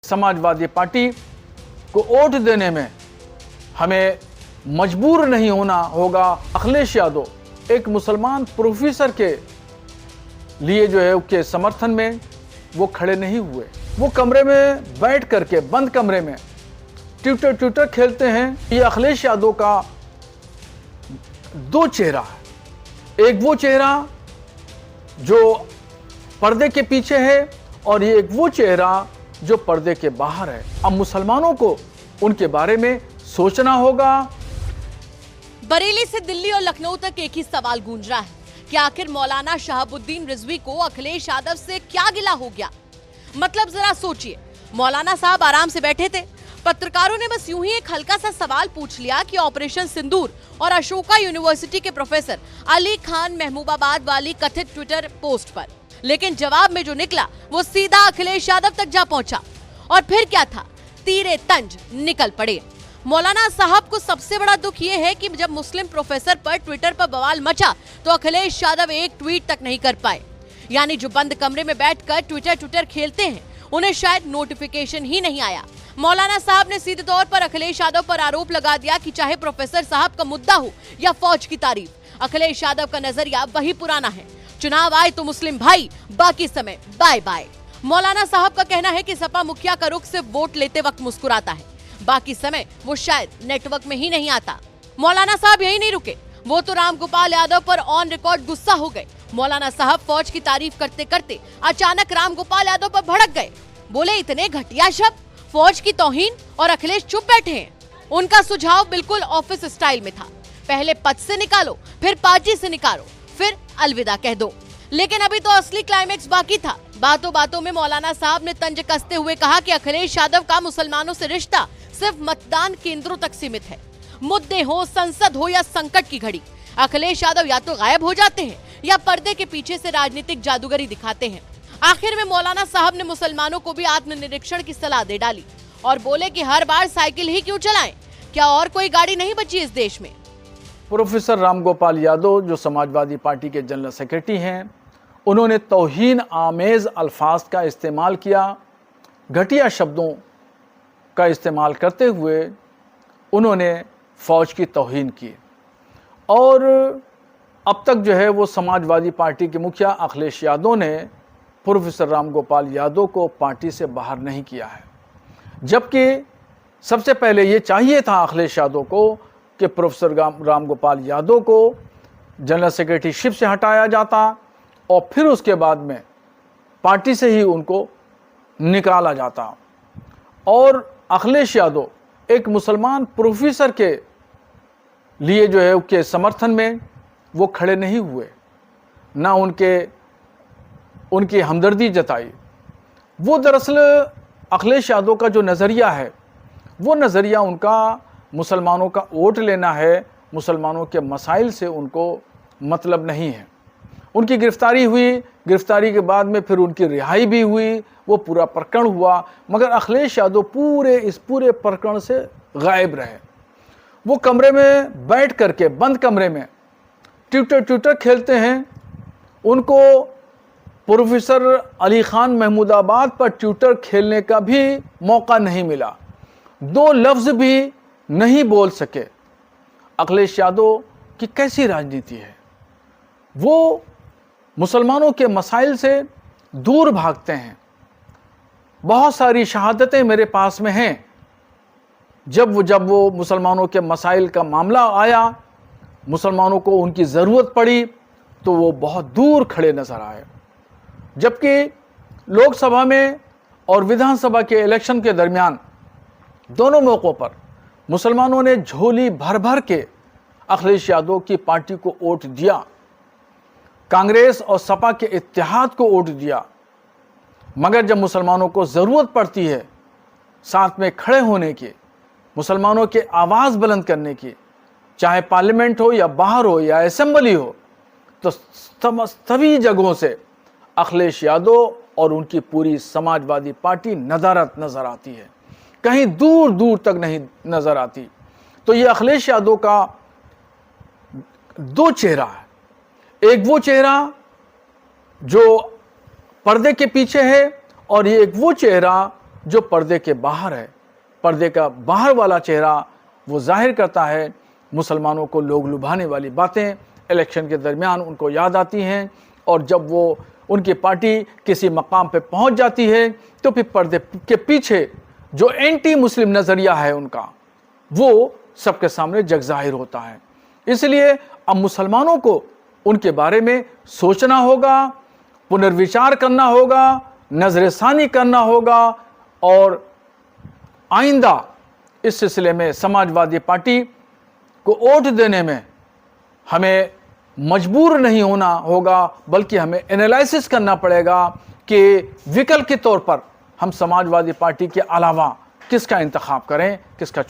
Samajwadi party को vote देने में हमें मजबूर नहीं होना होगा। अखिलेश यादव एक मुसलमान प्रोफेसर के लिए जो है उसके समर्थन में वो खड़े नहीं हुए। वो कमरे में बैठ करके बंद कमरे में ट्विटर खेलते हैं। ये अखिलेश यादव का दो चेहरा है, एक वो चेहरा जो पर्दे के पीछे है और ये एक वो चेहरा जो पर्दे के बाहर है। अब मुसलमानों को उनके बारे में सोचना होगा। बरेली से दिल्ली और लखनऊ तक एक ही सवाल गूंज रहा है कि आखिर मौलाना शहाबुद्दीन रिजवी को अखिलेश यादव से क्या गिला हो गया। मतलब जरा सोचिए, मौलाना साहब आराम से बैठे थे, पत्रकारों ने बस यूं ही एक हल्का सा सवाल पूछ लिया कि ऑपरेशन सिंदूर और अशोका यूनिवर्सिटी के प्रोफेसर अली खान महमूबाबाद वाली कथित ट्विटर पोस्ट पर, लेकिन जवाब में जो निकला वो सीधा अखिलेश यादव तक जा पहुंचा। और फिर क्या था, तीरे तंज निकल पड़े। मौलाना साहब को सबसे बड़ा दुख ये है कि जब मुस्लिम प्रोफेसर पर ट्विटर पर बवाल मचा तो अखिलेश यादव एक ट्वीट तक नहीं कर पाए। यानी जो बंद कमरे में बैठकर ट्विटर खेलते हैं उन्हें शायद नोटिफिकेशन ही नहीं आया। मौलाना साहब ने सीधे तौर पर अखिलेश यादव पर आरोप लगा दिया कि चाहे प्रोफेसर साहब का मुद्दा हो या फौज की तारीफ, अखिलेश यादव का नजरिया वही पुराना है, चुनाव आए तो मुस्लिम भाई, बाकी समय बाय बाय। मौलाना साहब का कहना है कि सपा मुखिया का रुख सिर्फ वोट लेते वक्त मुस्कुराता है, बाकी समय वो शायद नेटवर्क में ही नहीं आता। मौलाना साहब यही नहीं रुके, वो तो रामगोपाल यादव पर ऑन रिकॉर्ड गुस्सा हो गए। मौलाना साहब फौज की तारीफ करते करते अचानक रामगोपाल यादव पर भड़क गए। बोले इतने घटिया शब्द, फौज की तौहीन, और अखिलेश चुप बैठे हैं। उनका सुझाव बिल्कुल ऑफिस स्टाइल में था, पहले पद से निकालो, फिर पार्टी से निकालो, फिर अलविदा कह दो। लेकिन अभी तो असली क्लाइमेक्स बाकी था। बातों बातों में मौलाना साहब ने तंज कसते हुए कहा कि अखिलेश यादव का मुसलमानों से रिश्ता सिर्फ मतदान केंद्रों तक सीमित है। मुद्दे हो, संसद हो या संकट की घड़ी, अखिलेश यादव या तो गायब हो जाते हैं या पर्दे के पीछे से राजनीतिक जादूगरी दिखाते हैं। आखिर में मौलाना साहब ने मुसलमानों को भी आत्मनिरीक्षण की सलाह दे डाली और बोले कि हर बार साइकिल ही क्यों चलाएं, क्या और कोई गाड़ी नहीं बची इस देश में। प्रोफेसर रामगोपाल यादव जो समाजवादी पार्टी के जनरल सेक्रेटरी हैं, उन्होंने तौहीन आमेज अल्फाज का इस्तेमाल किया, घटिया शब्दों का इस्तेमाल करते हुए उन्होंने फौज की तौहीन की। और अब तक जो है वो समाजवादी पार्टी के मुखिया अखिलेश यादव ने प्रोफेसर रामगोपाल यादव को पार्टी से बाहर नहीं किया है, जबकि सबसे पहले ये चाहिए था अखिलेश यादव को कि प्रोफेसर रामगोपाल यादव को जनरल सेक्रेटरीशिप से हटाया जाता और फिर उसके बाद में पार्टी से ही उनको निकाला जाता। और अखिलेश यादव एक मुसलमान प्रोफेसर के लिए जो है उसके समर्थन में वो खड़े नहीं हुए, ना उनकी हमदर्दी जताई। वो दरअसल अखिलेश यादव का जो नज़रिया है वो नज़रिया उनका मुसलमानों का वोट लेना है, मुसलमानों के मसाइल से उनको मतलब नहीं है। उनकी गिरफ्तारी हुई, गिरफ्तारी के बाद में फिर उनकी रिहाई भी हुई, वो पूरा प्रकरण हुआ, मगर अखिलेश यादव इस पूरे प्रकरण से गायब रहे। वो कमरे में बैठ करके बंद कमरे में ट्विटर खेलते हैं। उनको प्रोफेसर अली खान महमूदाबाद पर ट्विटर खेलने का भी मौका नहीं मिला, दो लफ्ज़ भी नहीं बोल सके। अखिलेश यादव की कैसी राजनीति है, वो मुसलमानों के मसाइल से दूर भागते हैं। बहुत सारी शहादतें मेरे पास में हैं, जब वो मुसलमानों के मसाइल का मामला आया, मुसलमानों को उनकी ज़रूरत पड़ी तो वो बहुत दूर खड़े नज़र आए। जबकि लोकसभा में और विधानसभा के इलेक्शन के दरमियान दोनों मौक़ों पर मुसलमानों ने झोली भर भर के अखिलेश यादव की पार्टी को वोट दिया, कांग्रेस और सपा के इत्तेहाद को वोट दिया। मगर जब मुसलमानों को ज़रूरत पड़ती है साथ में खड़े होने की, मुसलमानों के आवाज़ बुलंद करने की, चाहे पार्लियामेंट हो या बाहर हो या असेंबली हो, तो सभी जगहों से अखिलेश यादव और उनकी पूरी समाजवादी पार्टी नदारत नज़र आती है, कहीं दूर दूर तक नहीं नज़र आती। तो ये अखिलेश यादव का दो चेहरा है, एक वो चेहरा जो पर्दे के पीछे है और ये एक वो चेहरा जो पर्दे के बाहर है, पर्दे का बाहर वाला चेहरा वो जाहिर करता है। मुसलमानों को लोग लुभाने वाली बातें इलेक्शन के दरमियान उनको याद आती हैं, और जब वो उनकी पार्टी किसी मकाम पे पहुंच जाती है तो फिर पर्दे के पीछे जो एंटी मुस्लिम नज़रिया है उनका, वो सबके सामने जग जाहिर होता है। इसलिए अब मुसलमानों को उनके बारे में सोचना होगा, पुनर्विचार करना होगा, नजरसानी करना होगा, और आइंदा इस सिलसिले में समाजवादी पार्टी को वोट देने में हमें मजबूर नहीं होना होगा, बल्कि हमें एनालिसिस करना पड़ेगा कि विकल्प के तौर पर हम समाजवादी पार्टी के अलावा किसका इंतखाब करें, किसका